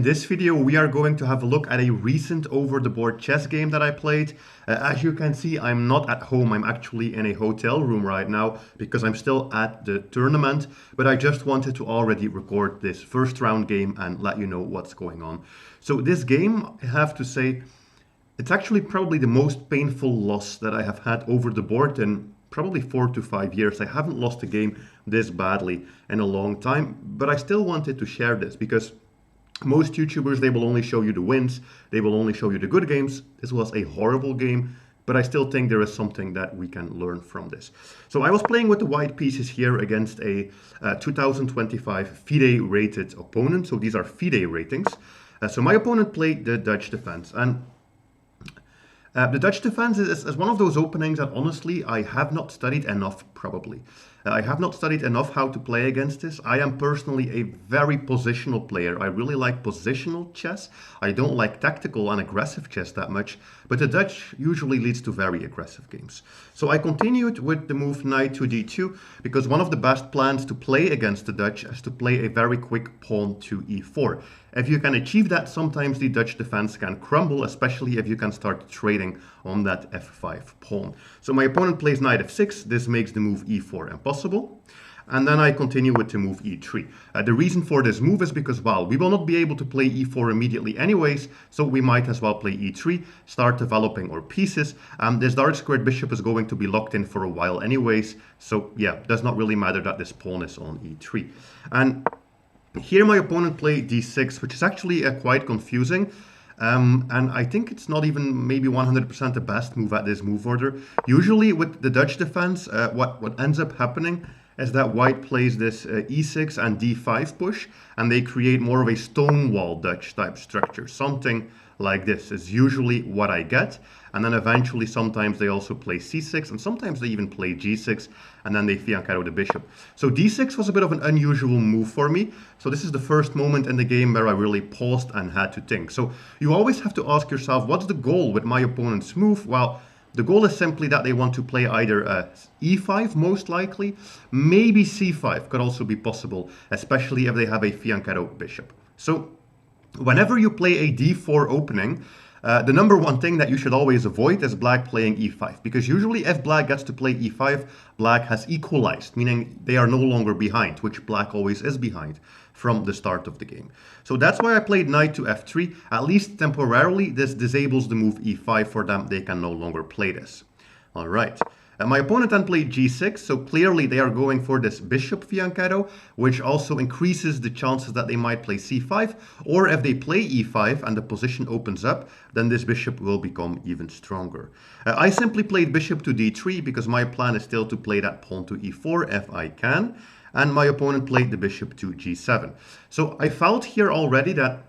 In this video, we are going to have a look at a recent over-the-board chess game that I played. As you can see, I'm not at home. I'm actually in a hotel room right now because I'm still at the tournament. But I just wanted to already record this first round game and let you know what's going on. So this game, I have to say, it's actually probably the most painful loss that I have had over the board in probably 4 to 5 years. I haven't lost a game this badly in a long time, but I still wanted to share this because most YouTubers, they will only show you the wins, they will only show you the good games. This was a horrible game, but I still think there is something that we can learn from this. So I was playing with the white pieces here against a 2025 FIDE rated opponent. So these are FIDE ratings. So my opponent played the Dutch defense, and the Dutch defense is one of those openings that honestly I have not studied enough, probably. I have not studied enough how to play against this. I am personally a very positional player. I really like positional chess. I don't like tactical and aggressive chess that much, but the Dutch usually leads to very aggressive games. So I continued with the move knight to d2 because one of the best plans to play against the Dutch is to play a very quick pawn to e4. If you can achieve that, sometimes the Dutch defense can crumble, especially if you can start trading on that f5 pawn. So my opponent plays knight f6. This makes the move e4 impossible. And then I continue with the move e3. The reason for this move is because, well, we will not be able to play e4 immediately anyways, so we might as well play e3, start developing our pieces. This dark squared bishop is going to be locked in for a while anyways, so yeah, does not really matter that this pawn is on e3. And here my opponent played d6, which is actually quite confusing. And I think it's not even maybe 100% the best move at this move order. Usually with the Dutch defense, what ends up happening is that white plays this e6 and d5 push, and they create more of a stonewall Dutch type structure. Something like this is usually what I get. And then eventually sometimes they also play c6, and sometimes they even play g6, and then they fianchetto the bishop. So d6 was a bit of an unusual move for me. So this is the first moment in the game where I really paused and had to think. So you always have to ask yourself, what's the goal with my opponent's move? Well, the goal is simply that they want to play either e5, most likely, maybe c5 could also be possible, especially if they have a fianchetto bishop. So whenever you play a d4 opening, the number one thing that you should always avoid is black playing e5, because usually if black gets to play e5, black has equalized, meaning they are no longer behind, which black always is behind from the start of the game. So that's why I played knight to f3. At least temporarily, this disables the move e5 for them. They can no longer play this. All right. My opponent then played g6, so clearly they are going for this bishop fianchetto, which also increases the chances that they might play c5, or if they play e5 and the position opens up, then this bishop will become even stronger. I simply played bishop to d3 because my plan is still to play that pawn to e4 if I can, and my opponent played the bishop to g7. So I felt here already that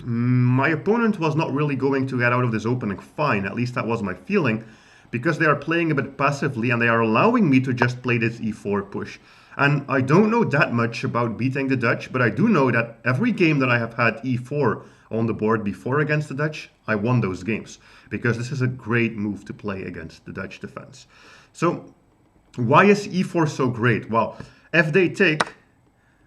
my opponent was not really going to get out of this opening fine, at least that was my feeling, because they are playing a bit passively and they are allowing me to just play this e4 push. And I don't know that much about beating the Dutch, but I do know that every game that I have had e4 on the board before against the Dutch, I won those games, because this is a great move to play against the Dutch defense. So why is e4 so great? Well, if they take,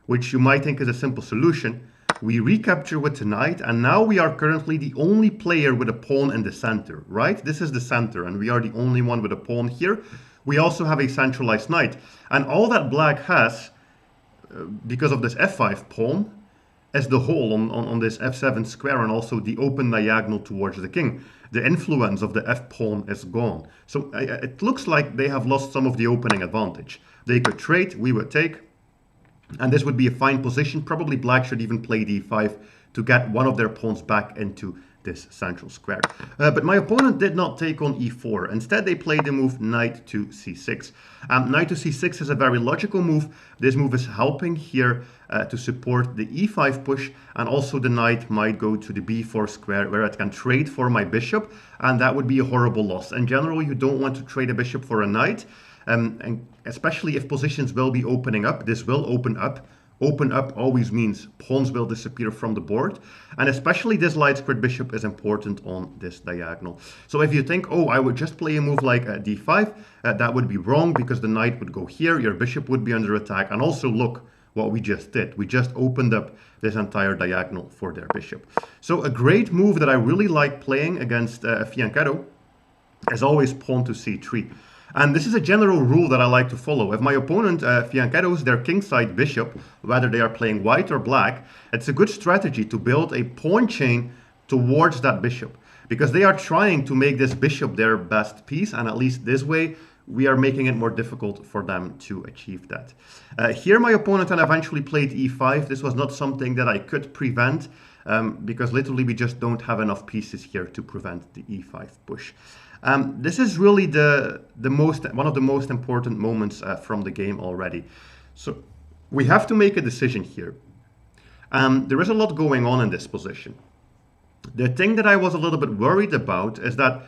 which you might think is a simple solution, we recapture with the knight, and now we are currently the only player with a pawn in the center, right? This is the center, and we are the only one with a pawn here. We also have a centralized knight, and all that black has, because of this f5 pawn, is the hole on this f7 square, and also the open diagonal towards the king. The influence of the f pawn is gone. So it looks like they have lost some of the opening advantage. They could trade, we would take, and this would be a fine position. Probably black should even play d5 to get one of their pawns back into this central square. But my opponent did not take on e4. Instead, they played the move knight to c6. Knight to c6 is a very logical move. This move is helping here to support the e5 push, and also the knight might go to the b4 square where it can trade for my bishop, and that would be a horrible loss. In general, you don't want to trade a bishop for a knight. And especially if positions will be opening up, this will open up. Open up always means pawns will disappear from the board. And especially this light squared bishop is important on this diagonal. So if you think, oh, I would just play a move like d5, that would be wrong, because the knight would go here, your bishop would be under attack. And also look, what we just did. We just opened up this entire diagonal for their bishop. So a great move that I really like playing against Fianchetto is always pawn to c3. And this is a general rule that I like to follow. If my opponent Fianchetto's their kingside bishop, whether they are playing white or black, it's a good strategy to build a pawn chain towards that bishop, because they are trying to make this bishop their best piece, and at least this way we are making it more difficult for them to achieve that. Here my opponent then eventually played e5. This was not something that I could prevent, because literally we just don't have enough pieces here to prevent the e5 push. This is really one of the most important moments from the game already. So we have to make a decision here. There is a lot going on in this position. The thing that I was a little bit worried about is that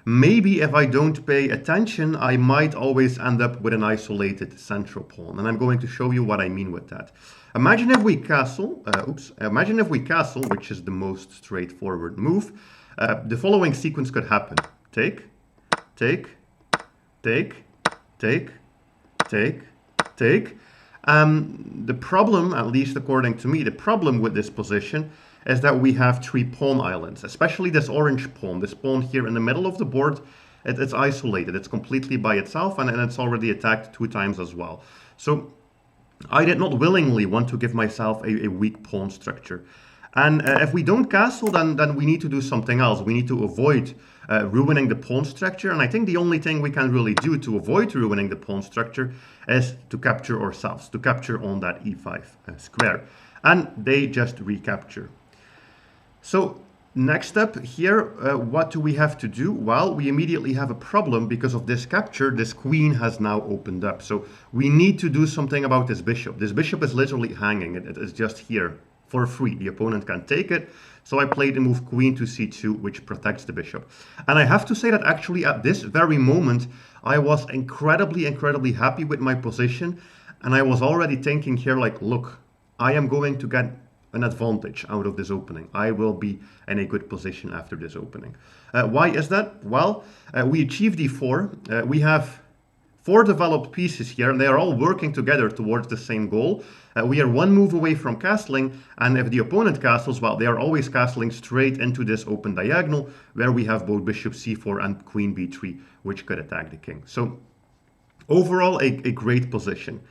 maybe if I don't pay attention, I might always end up with an isolated central pawn. And I'm going to show you what I mean with that. Imagine if we castle, which is the most straightforward move. The following sequence could happen. Take, take, take, take, take, take. The problem, at least according to me, the problem with this position is that we have 3 pawn islands, especially this orange pawn. This pawn here in the middle of the board, it's isolated. It's completely by itself, and it's already attacked 2 times as well. So I did not willingly want to give myself a weak pawn structure. And if we don't castle, then we need to do something else. We need to avoid ruining the pawn structure. And I think the only thing we can really do to avoid ruining the pawn structure is to capture ourselves, to capture on that e5 square. And they just recapture. So next up here, what do we have to do? Well, we immediately have a problem because of this capture. This queen has now opened up. So we need to do something about this bishop. This bishop is literally hanging. It is just here for free. The opponent can take it. So I played the move queen to c2, which protects the bishop. And I have to say that actually at this very moment, I was incredibly, incredibly happy with my position. And I was already thinking here like, look, I am going to get an advantage out of this opening. I will be in a good position after this opening. Why is that? Well, we achieved d4. We have 4 developed pieces here, and they are all working together towards the same goal. We are 1 move away from castling, and if the opponent castles, well, they are always castling straight into this open diagonal, where we have both bishop c4 and queen b3, which could attack the king. So overall, a great position.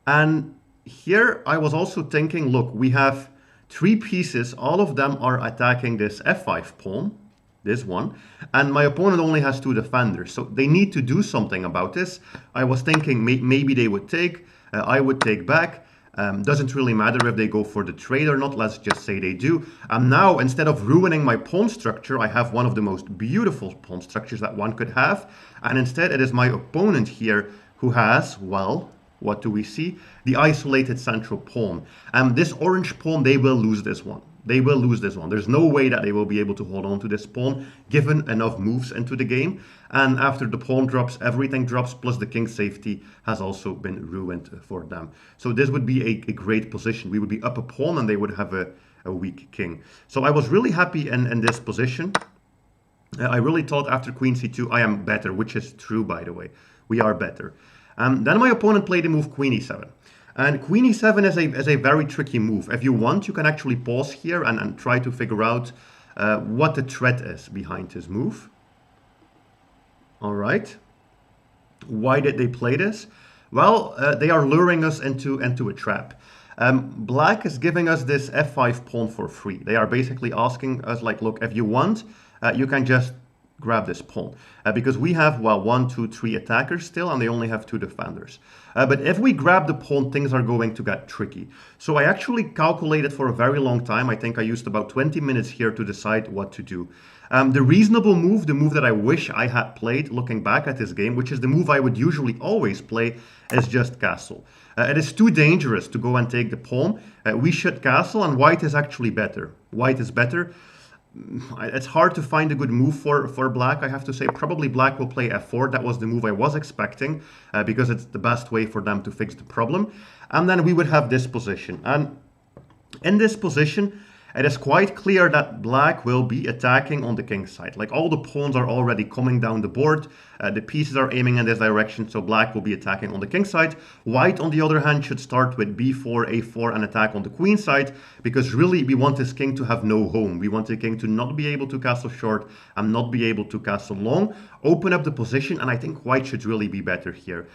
And here I was also thinking, look, we have 3 pieces, all of them are attacking this f5 pawn, this one, and my opponent only has 2 defenders, so they need to do something about this. I was thinking maybe they would take, I would take back. Doesn't really matter if they go for the trade or not, let's just say they do. And now, instead of ruining my pawn structure, I have one of the most beautiful pawn structures that one could have, and instead it is my opponent here who has, well, what do we see? The isolated central pawn. This orange pawn, they will lose this one. They will lose this one. There's no way that they will be able to hold on to this pawn, given enough moves into the game. And after the pawn drops, everything drops, plus the king's safety has also been ruined for them. So this would be a great position. We would be up a pawn and they would have a weak king. So I was really happy in this position. I really thought after queen c2, I am better, which is true, by the way. We are better. Then my opponent played the move queen e7. And queen e7 is a very tricky move. If you want, you can actually pause here and try to figure out what the threat is behind this move. All right. Why did they play this? Well, they are luring us into a trap. Black is giving us this f5 pawn for free. They are basically asking us, like, look, if you want, you can just grab this pawn, because we have, well, 1, 2, 3 attackers still, and they only have 2 defenders. But if we grab the pawn, things are going to get tricky. So I actually calculated for a very long time. I think I used about 20 minutes here to decide what to do. The reasonable move, the move that I wish I had played looking back at this game, which is the move I would usually always play, is just castle. It is too dangerous to go and take the pawn. We should castle, and white is actually better. White is better. It's hard to find a good move for black, I have to say. Probably black will play f4. That was the move I was expecting, because it's the best way for them to fix the problem. And then we would have this position. And in this position, it is quite clear that black will be attacking on the king side. Like all the pawns are already coming down the board. The pieces are aiming in this direction, so black will be attacking on the king side. White, on the other hand, should start with b4, a4 and attack on the queen side, because really we want this king to have no home. We want the king to not be able to castle short and not be able to castle long. Open up the position, and I think white should really be better here.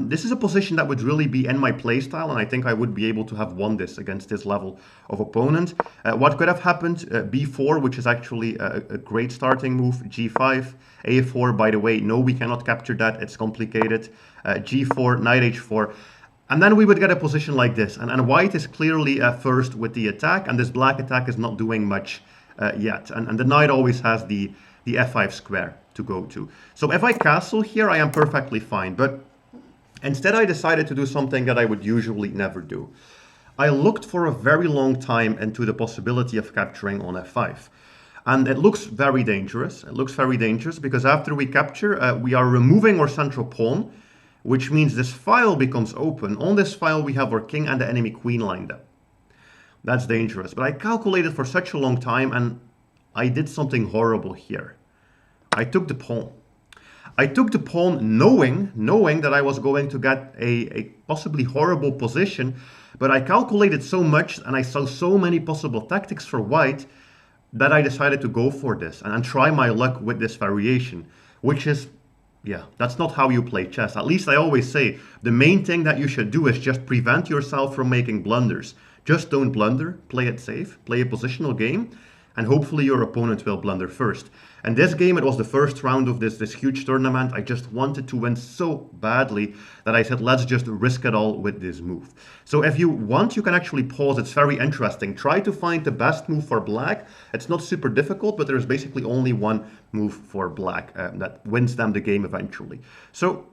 This is a position that would really be in my playstyle, and I think I would be able to have won this against this level of opponent. What could have happened? b4, which is actually a great starting move. g5, a4, by the way, no, we cannot capture that, it's complicated. g4, knight h4. And then we would get a position like this. And white is clearly first with the attack, and this black attack is not doing much yet. And the knight always has the f5 square to go to. So if I castle here, I am perfectly fine. But instead, I decided to do something that I would usually never do. I looked for a very long time into the possibility of capturing on f5. And it looks very dangerous. It looks very dangerous because after we capture, we are removing our central pawn, which means this file becomes open. On this file, we have our king and the enemy queen lined up. That's dangerous. But I calculated for such a long time, and I did something horrible here. I took the pawn. I took the pawn knowing that I was going to get a possibly horrible position, but I calculated so much and I saw so many possible tactics for white that I decided to go for this and try my luck with this variation, which is, yeah, that's not how you play chess. At least I always say the main thing that you should do is just prevent yourself from making blunders. Just don't blunder, play it safe, play a positional game, and hopefully your opponent will blunder first. And this game, it was the first round of this huge tournament. I just wanted to win so badly that I said, let's just risk it all with this move. So if you want, you can actually pause. It's very interesting. Try to find the best move for black. It's not super difficult, but there's basically only one move for black that wins them the game eventually. So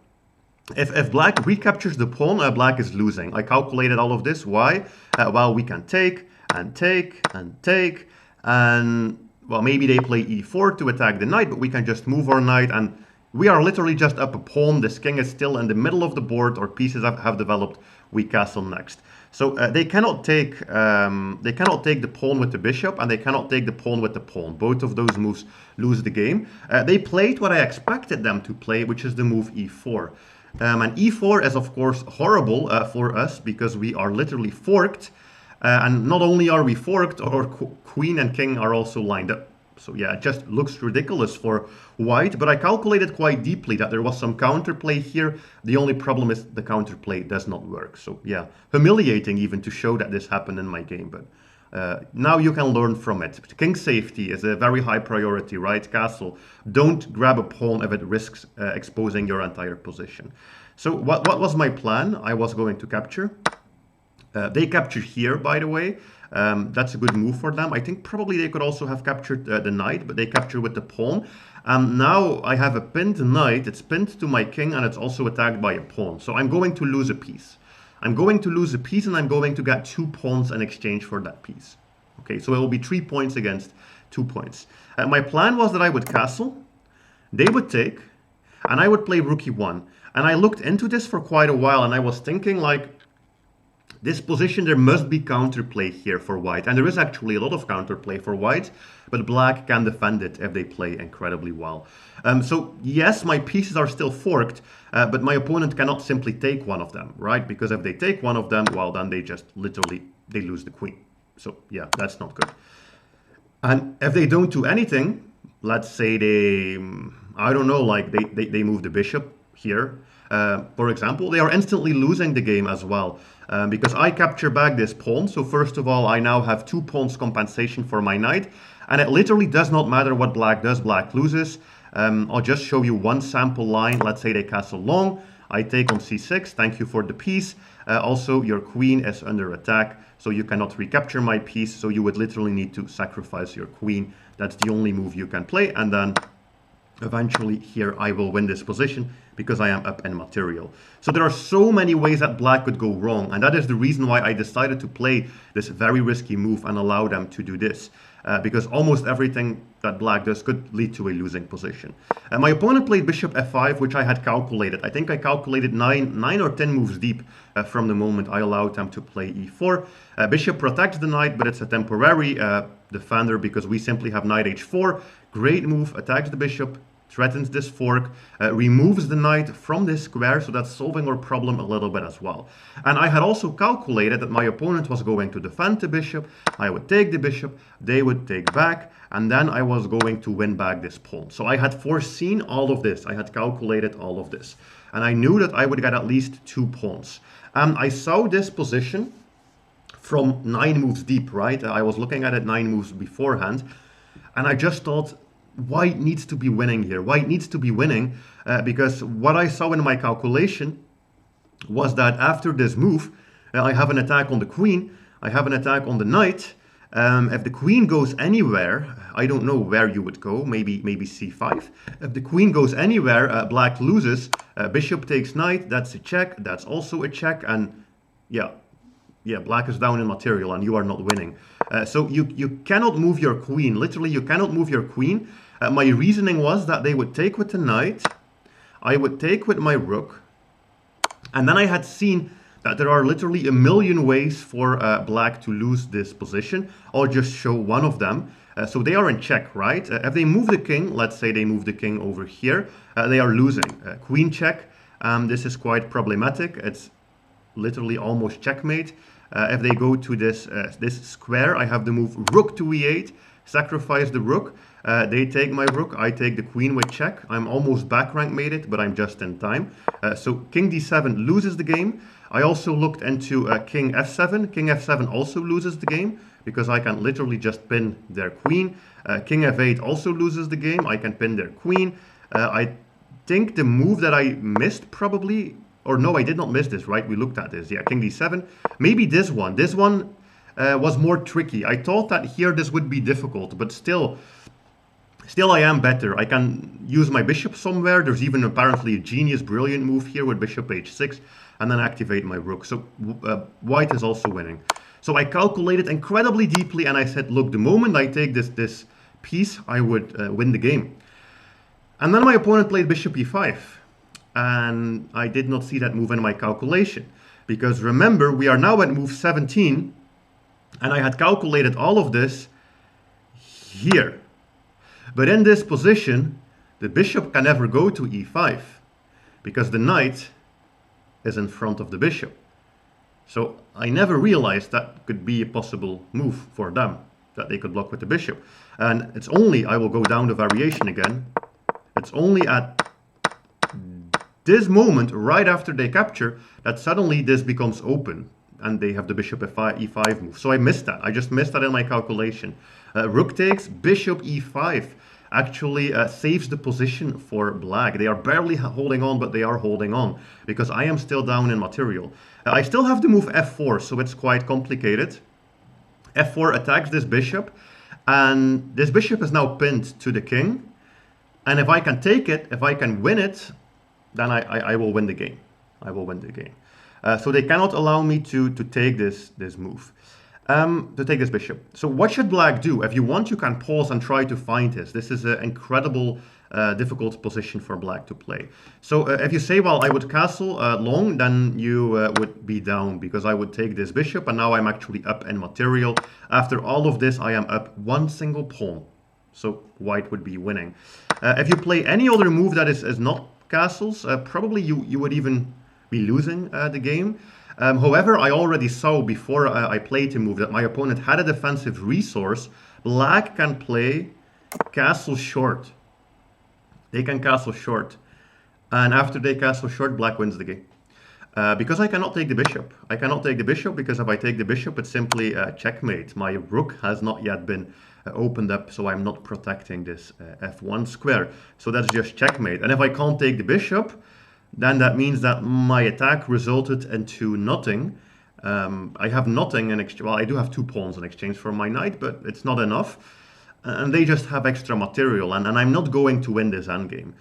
if black recaptures the pawn, black is losing. I calculated all of this. Why? Well, we can take and take and take. And, well, maybe they play e4 to attack the knight, but we can just move our knight, and we are literally just up a pawn. This king is still in the middle of the board. Our pieces have developed. We castle next. So they cannot take the pawn with the bishop, and they cannot take the pawn with the pawn. Both of those moves lose the game. They played what I expected them to play, which is the move e4. And e4 is, of course, horrible for us because we are literally forked. And not only are we forked, our queen and king are also lined up. So yeah, it just looks ridiculous for white. But I calculated quite deeply that there was some counterplay here. The only problem is the counterplay does not work. So yeah, humiliating even to show that this happened in my game. But now you can learn from it. King safety is a very high priority, right? Castle. Don't grab a pawn if it risks exposing your entire position. So what was my plan? I was going to capture. They captured here, by the way. That's a good move for them. I think probably they could also have captured the knight, but they captured with the pawn. Now I have a pinned knight. It's pinned to my king, and it's also attacked by a pawn. So I'm going to lose a piece. I'm going to lose a piece, and I'm going to get 2 pawns in exchange for that piece. Okay, so it will be 3 points against 2 points. My plan was that I would castle, they would take, and I would play rook e1. And I looked into this for quite a while, and I was thinking, like, this position, there must be counterplay here for white. And there is actually a lot of counterplay for white, but black can defend it if they play incredibly well. So yes, my pieces are still forked, but my opponent cannot simply take one of them, right? Because if they take one of them, well, then they just literally, they lose the queen. So yeah, that's not good. And if they don't do anything, let's say they, I don't know, like they move the bishop here, for example, they are instantly losing the game as well. Because I capture back this pawn. So first of all, I now have 2 pawns compensation for my knight. And it literally does not matter what black does. Black loses. I'll just show you one sample line. Let's say they castle long. I take on c6. Thank you for the piece. Also, your queen is under attack. So you cannot recapture my piece. So you would literally need to sacrifice your queen. That's the only move you can play. And then eventually here I will win this position because I am up in material. So there are so many ways that black could go wrong, and that is the reason why I decided to play this very risky move and allow them to do this. Because almost everything that black does could lead to a losing position. My opponent played bishop f5, which I had calculated. I think I calculated 9 or 10 moves deep from the moment I allowed them to play e4. Bishop protects the knight, but it's a temporary defender because we simply have knight h4. Great move, attacks the bishop, threatens this fork, removes the knight from this square, so that's solving our problem a little bit as well. And I had also calculated that my opponent was going to defend the bishop, I would take the bishop, they would take back, and then I was going to win back this pawn. So I had foreseen all of this, I had calculated all of this, and I knew that I would get at least 2 pawns. I saw this position from 9 moves deep, right? I was looking at it 9 moves beforehand, and I just thought, white needs to be winning here. White needs to be winning because what I saw in my calculation was that after this move, I have an attack on the queen, I have an attack on the knight. If the queen goes anywhere, I don't know where you would go, maybe c5. If the queen goes anywhere, black loses, bishop takes knight, that's a check, that's also a check, and yeah, black is down in material and you are not winning. So you cannot move your queen. Literally, you cannot move your queen. My reasoning was that they would take with the knight, I would take with my rook, and then I had seen that there are literally a million ways for black to lose this position. I'll just show one of them. So they are in check, right? If they move the king, let's say they move the king over here, they are losing. Queen check, this is quite problematic. It's literally almost checkmate. If they go to this square, I have the move rook to e8, sacrifice the rook. They take my rook, I take the queen with check. I'm almost back rank mated, but I'm just in time. So king d7 loses the game. I also looked into king f7. King f7 also loses the game because I can literally just pin their queen. King f8 also loses the game. I can pin their queen. I think the move that I missed probably, or no, I did not miss this, right? We looked at this. Yeah, king d7. Maybe this one. This one was more tricky. I thought that here this would be difficult, but still I am better. I can use my bishop somewhere. There's even apparently a genius, brilliant move here with bishop h6, and then activate my rook. So white is also winning. So I calculated incredibly deeply, and I said, look, the moment I take this piece, I would win the game. And then my opponent played bishop e5. And I did not see that move in my calculation. Because remember, we are now at move 17, and I had calculated all of this here. But in this position, the bishop can never go to e5, because the knight is in front of the bishop. So I never realized that could be a possible move for them, that they could block with the bishop. And it's only, I will go down the variation again, it's only at this moment, right after they capture, that suddenly this becomes open and they have the bishop e5 move. So I missed that. I just missed that in my calculation. Rook takes, bishop e5 actually saves the position for black. They are barely holding on, but they are holding on because I am still down in material. I still have the move f4, so it's quite complicated. f4 attacks this bishop, and this bishop is now pinned to the king. And if I can take it, if I can win it, then I will win the game. I will win the game. So they cannot allow me to take this move, to take this bishop. So what should black do? If you want, you can pause and try to find this. This is an incredible, difficult position for black to play. So if you say, well, I would castle long, then you would be down because I would take this bishop, and now I'm actually up in material. After all of this, I am up one single pawn. So white would be winning. If you play any other move that is not castles, probably you would even be losing the game. However, I already saw before I played the move that my opponent had a defensive resource. Black can play castle short. They can castle short. And after they castle short, black wins the game. Because I cannot take the bishop. I cannot take the bishop because if I take the bishop, it's simply checkmate. My rook has not yet been opened up, so I'm not protecting this f1 square. So that's just checkmate. And if I can't take the bishop, then that means that my attack resulted into nothing. I have nothing in exchange. Well, I do have 2 pawns in exchange for my knight, but it's not enough. and they just have extra material, and I'm not going to win this endgame.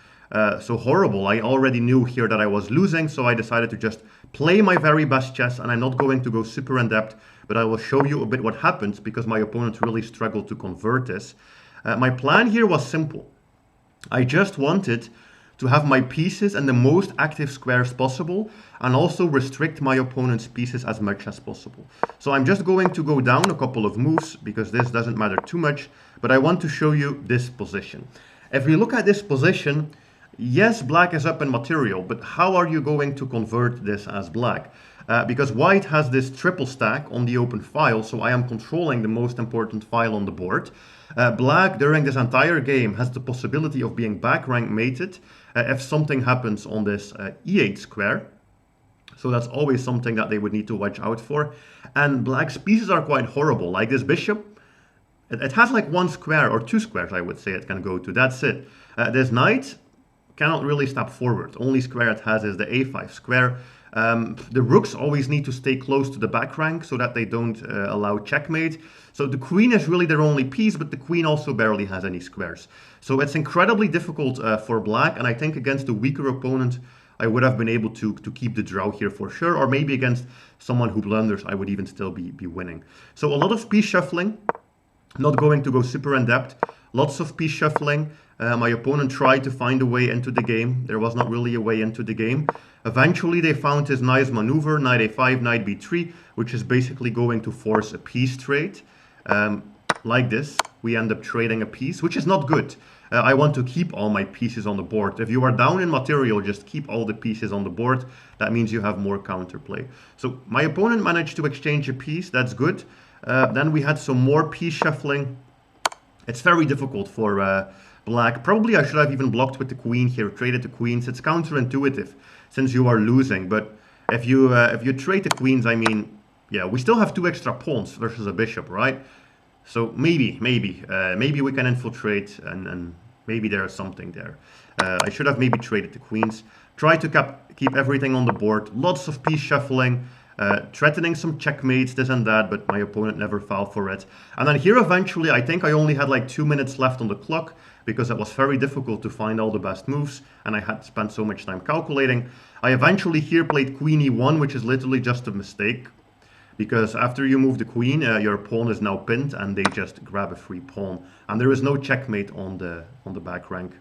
So horrible. I already knew here that I was losing, so I decided to just play my very best chess, and I'm not going to go super in depth, but I will show you a bit what happens because my opponent really struggled to convert this. My plan here was simple. I just wanted to have my pieces in the most active squares possible and also restrict my opponent's pieces as much as possible. So I'm just going to go down a couple of moves because this doesn't matter too much, but I want to show you this position. If we look at this position, yes, black is up in material, but how are you going to convert this as black? Because white has this triple stack on the open file, so I am controlling the most important file on the board. Black, during this entire game, has the possibility of being back rank mated if something happens on this e8 square. So that's always something that they would need to watch out for. And black's pieces are quite horrible, like this bishop. It has like one square or two squares, I would say, it can go to. That's it. This knight cannot really step forward. Only square it has is the a5 square. The rooks always need to stay close to the back rank so that they don't allow checkmate. So the queen is really their only piece, but the queen also barely has any squares. So it's incredibly difficult for black, and I think against a weaker opponent, I would have been able to keep the draw here for sure, or maybe against someone who blunders, I would even still be winning. So a lot of piece shuffling, not going to go super in depth, lots of piece shuffling. My opponent tried to find a way into the game. There was not really a way into the game. Eventually, they found this nice maneuver, knight a5, knight b3, which is basically going to force a piece trade. Like this, we end up trading a piece, which is not good. I want to keep all my pieces on the board. If you are down in material, just keep all the pieces on the board. That means you have more counterplay. So my opponent managed to exchange a piece. That's good. Then we had some more piece shuffling. It's very difficult for black. Probably I should have even blocked with the queen here, traded the queens. It's counterintuitive since you are losing. But if you trade the queens, I mean, yeah, we still have two extra pawns versus a bishop, right? So maybe we can infiltrate and maybe there's something there. I should have maybe traded the queens. Try to keep everything on the board. Lots of piece shuffling. Threatening some checkmates, this and that, but my opponent never fell for it. And then here eventually, I think I only had like 2 minutes left on the clock because it was very difficult to find all the best moves and I had spent so much time calculating. I eventually here played queen e1, which is literally just a mistake because after you move the queen, your pawn is now pinned and they just grab a free pawn. And there is no checkmate on the back rank.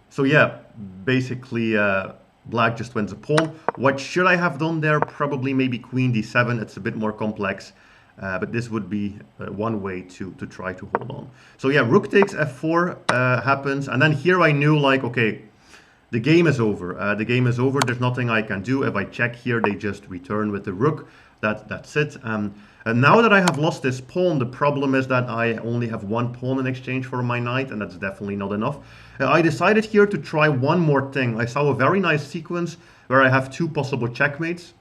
So yeah, basically black just wins a pawn. What should I have done there? Probably maybe queen d7. It's a bit more complex, but this would be one way to try to hold on. So yeah, rook takes f4 happens, and then here I knew like, okay, the game is over. The game is over. There's nothing I can do. If I check here, they just return with the rook. That's it. And now that I have lost this pawn, the problem is that I only have one pawn in exchange for my knight, and that's definitely not enough. I decided here to try one more thing. I saw a very nice sequence where I have two possible checkmates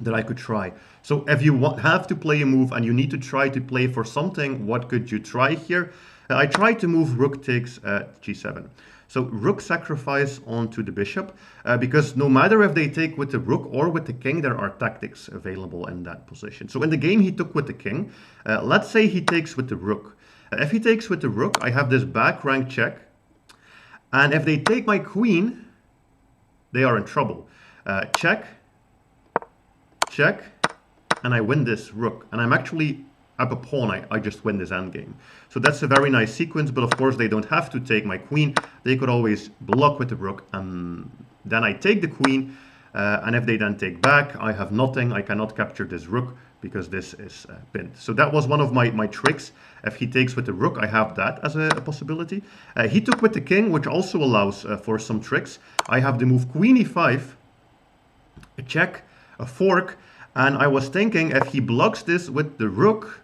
that I could try. So if you have to play a move and you need to try to play for something, what could you try here? I tried to move rook takes g7. So rook sacrifice onto the bishop, because no matter if they take with the rook or with the king, there are tactics available in that position. So in the game, he took with the king. Let's say he takes with the rook. If he takes with the rook, I have this back rank check. And if they take my queen, they are in trouble. Check, check, and I win this rook. And I'm actually up a pawn, I just win this endgame. So that's a very nice sequence, but of course they don't have to take my queen. They could always block with the rook, and then I take the queen, and if they then take back, I have nothing. I cannot capture this rook because this is pinned. So that was one of my tricks. If he takes with the rook, I have that as a possibility. He took with the king, which also allows for some tricks. I have the move queen e5, a check, a fork, and I was thinking if he blocks this with the rook,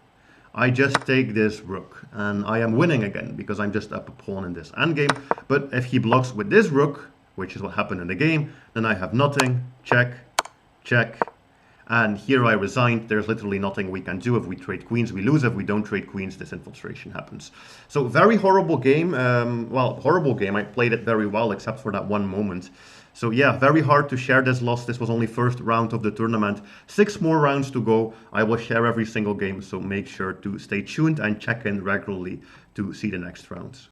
I just take this rook and I am winning again because I'm just up a pawn in this endgame. But if he blocks with this rook, which is what happened in the game, then I have nothing. Check, check. And here I resigned. There's literally nothing we can do. If we trade queens, we lose. If we don't trade queens, this infiltration happens. So very horrible game. Well, horrible game. I played it very well except for that one moment. So yeah, very hard to share this loss. This was only first round of the tournament. 6 more rounds to go. I will share every single game, so make sure to stay tuned and check in regularly to see the next rounds.